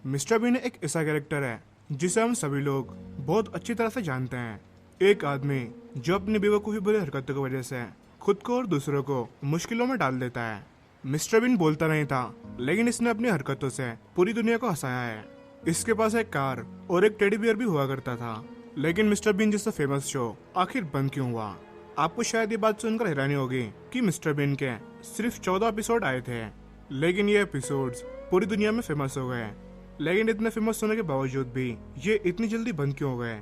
Mister been एक ऐसा character है जिसे हम सभी लोग बहुत अच्छी तरह से जानते हैं। एक आदमी जो अपनी बेवकूफ़ी भरी हरकतों की वजह से खुद को और दूसरों को मुश्किलों में डाल देता है। मिस्टर बीन बोलता नहीं था, लेकिन इसने अपनी हरकतों से पूरी दुनिया को हंसाया है। इसके पास एक कार और एक टेडी बियर भी हुआ करता था, लेकिन मिस्टर बीन जैसा फेमस शो आखिर बंद क्यों हुआ? आपको शायद ये बात सुनकर हैरानी होगी कि मिस्टर बीन के सिर्फ 14 एपिसोड आए थे, लेकिन ये एपिसोड्स पूरी दुनिया में फेमस हो गए। लेकिन इतने फेमस होने के बावजूद भी ये इतनी जल्दी बंद क्यों हो गए?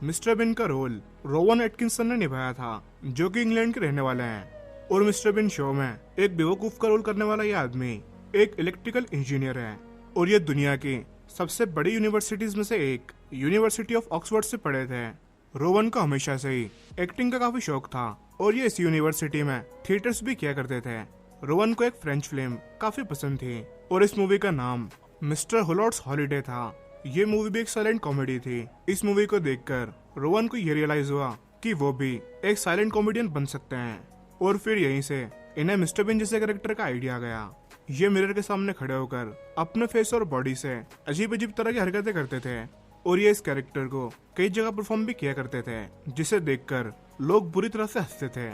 मिस्टर बीन का रोल रोवन एटकिंसन ने निभाया था, जो कि इंग्लैंड के रहने वाले हैं। और मिस्टर बीन शो में एक बेवकूफ का रोल करने वाला ये आदमी एक इलेक्ट्रिकल इंजीनियर है और ये दुनिया की सबसे बड़ी यूनिवर्सिटीज में से एक यूनिवर्सिटी ऑफ ऑक्सफोर्ड से पढ़े थे। रोवन को हमेशा से ही एक्टिंग का काफी शौक था और ये इस यूनिवर्सिटी में थिएटर्स भी किया करते थे। रोवन को एक फ्रेंच फिल्म काफी पसंद थी और इस मूवी का नाम मिस्टर होलॉट्स हॉलीडे था। ये मूवी भी एक साइलेंट कॉमेडी थी। इस मूवी को देखकर रोवन को ये रियलाइज हुआ कि वो भी एक साइलेंट कॉमेडियन बन सकते हैं और फिर यहीं से इन्हें मिस्टर बीन जैसे कैरेक्टर का आइडिया आ गया। ये मिरर के सामने खड़े होकर अपने फेस और बॉडी से अजीब अजीब तरह की हरकतें करते थे और ये इस कैरेक्टर को कई जगह परफॉर्म भी किया करते थे, जिसे देखकर लोग बुरी तरह से हंसते थे।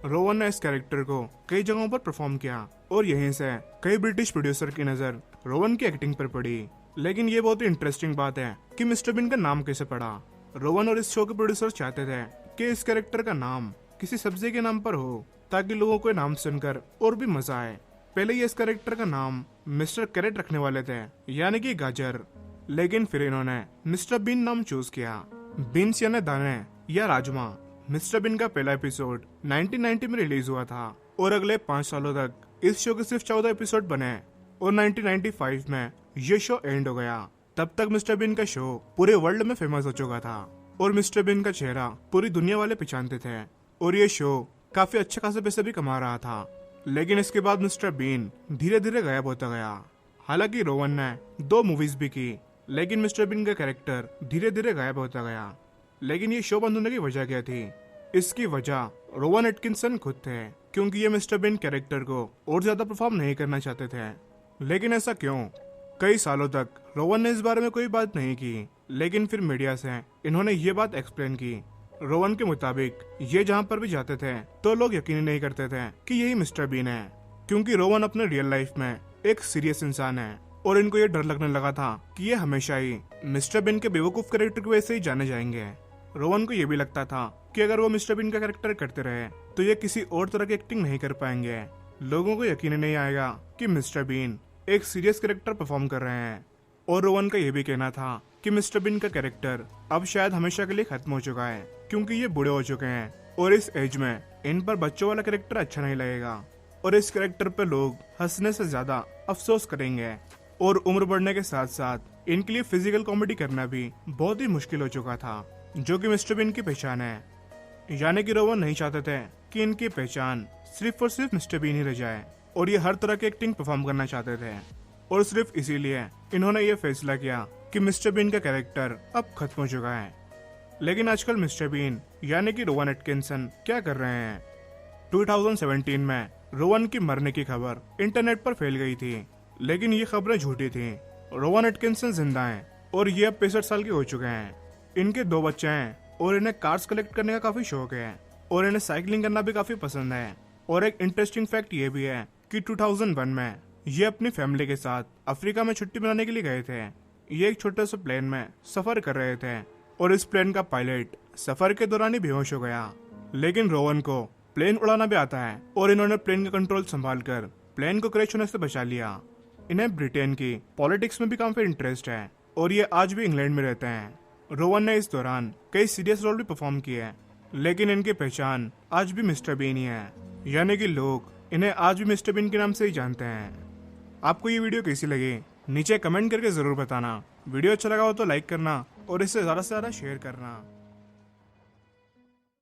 रोवन ने इस कैरेक्टर को कई जगहों पर परफॉर्म किया और यहीं से कई ब्रिटिश प्रोड्यूसर की नजर रोवन की एक्टिंग पर पड़ी। लेकिन ये बहुत ही इंटरेस्टिंग बात है कि मिस्टर बीन का नाम कैसे पड़ा। रोवन और इस शो के प्रोड्यूसर चाहते थे कि इस कैरेक्टर का नाम किसी सब्जी के नाम पर हो, ताकि लोगों को नाम सुनकर और भी मजा आए। पहले ये इस कैरेक्टर का नाम मिस्टर कैरेट रखने वाले थे, यानी कि गाजर, लेकिन फिर इन्होंने मिस्टर बीन नाम चूज किया। बीन्स यानी दाने या राजमा। मिस्टर बीन का पहला एपिसोड 1990 में रिलीज हुआ था और अगले 5 सालों तक इस शो के सिर्फ 14 एपिसोड बने और 1995 में ये शो एंड हो गया। तब तक मिस्टर बीन का शो पूरे वर्ल्ड में फेमस हो चुका था और मिस्टर बीन का चेहरा पूरी दुनिया वाले पहचानते थे और ये शो काफी अच्छे खासे पैसे भी कमा रहा था। लेकिन इसके बाद मिस्टर बीन धीरे धीरे गायब होता गया। हालांकि रोवन ने 2 मूवीज भी की, लेकिन मिस्टर बीन का कैरेक्टर धीरे धीरे गायब होता गया। लेकिन ये शो बंद होने की वजह क्या थी? इसकी वजह रोवन एटकिंसन खुद थे, क्योंकि ये मिस्टर बीन कैरेक्टर को और ज्यादा परफॉर्म नहीं करना चाहते थे। लेकिन ऐसा क्यों? कई सालों तक रोवन ने इस बारे में कोई बात नहीं की, लेकिन फिर मीडिया से इन्होंने ये बात एक्सप्लेन की। रोवन के मुताबिक ये जहाँ पर भी जाते थे तो लोग यकीन नहीं करते थे कि यही मिस्टर बीन है, क्योंकि रोवन अपने रियल लाइफ में एक सीरियस इंसान है और इनको ये डर लगने लगा था कि ये हमेशा ही मिस्टर बीन के बेवकूफ कैरेक्टर की वजह से ही जाने जाएंगे। रोवन को ये भी लगता था कि अगर वो मिस्टर बीन का कैरेक्टर करते रहे तो ये किसी और तरह की एक्टिंग नहीं कर पाएंगे। लोगों को यकीन नहीं आएगा कि मिस्टर बीन एक सीरियस कैरेक्टर परफॉर्म कर रहे हैं। और रोवन का ये भी कहना था कि मिस्टर बीन का कैरेक्टर अब शायद हमेशा के लिए खत्म हो चुका है, क्योंकि ये बूढ़े हो चुके हैं और इस एज में इन पर बच्चों वाला कैरेक्टर अच्छा नहीं लगेगा और इस कैरेक्टर पे लोग हंसने से ज्यादा अफसोस करेंगे। और उम्र बढ़ने के साथ साथ इनके लिए फिजिकल कॉमेडी करना भी बहुत ही मुश्किल हो चुका था, जो कि मिस्टर बीन की पहचान है। यानी कि रोवन नहीं चाहते थे कि इनकी पहचान सिर्फ और सिर्फ मिस्टर बीन ही रह जाए और ये हर तरह की एक्टिंग परफॉर्म करना चाहते थे। और सिर्फ इसीलिए इन्होंने ये फैसला किया कि मिस्टर बीन का कैरेक्टर अब खत्म हो चुका है। लेकिन आजकल मिस्टर बीन यानी कि रोवन एटकिंसन क्या कर रहे हैं? 2017 में रोवन की मरने की खबर इंटरनेट पर फैल गई थी, लेकिन ये खबरें झूठी थी। रोवन एटकिंसन जिंदा हैं और ये अब 65 साल के हो चुके हैं। इनके 2 बच्चे हैं और इन्हें कार्स कलेक्ट करने का काफी शौक है और इन्हें साइकिलिंग करना भी काफी पसंद है। और एक इंटरेस्टिंग फैक्ट ये भी है कि 2001 में ये अपनी फैमिली के साथ अफ्रीका में छुट्टी मनाने के लिए गए थे। ये एक छोटे से प्लेन में सफर कर रहे थे और इस प्लेन का पायलट सफर के दौरान ही बेहोश हो गया। लेकिन रोवन को प्लेन उड़ाना भी आता है और इन्होंने प्लेन का कंट्रोल संभाल कर प्लेन को क्रैश होने से बचा लिया। इन्हें ब्रिटेन की पॉलिटिक्स में भी काफी इंटरेस्ट है और ये आज भी इंग्लैंड में रहते हैं। रोवन ने इस दौरान कई सीरियस रोल भी परफॉर्म किए हैं, लेकिन इनकी पहचान आज भी मिस्टर बीन ही है, यानी कि लोग इन्हें आज भी मिस्टर बीन के नाम से ही जानते हैं। आपको ये वीडियो कैसी लगी नीचे कमेंट करके जरूर बताना। वीडियो अच्छा लगा हो तो लाइक करना और इसे ज्यादा से ज्यादा शेयर करना।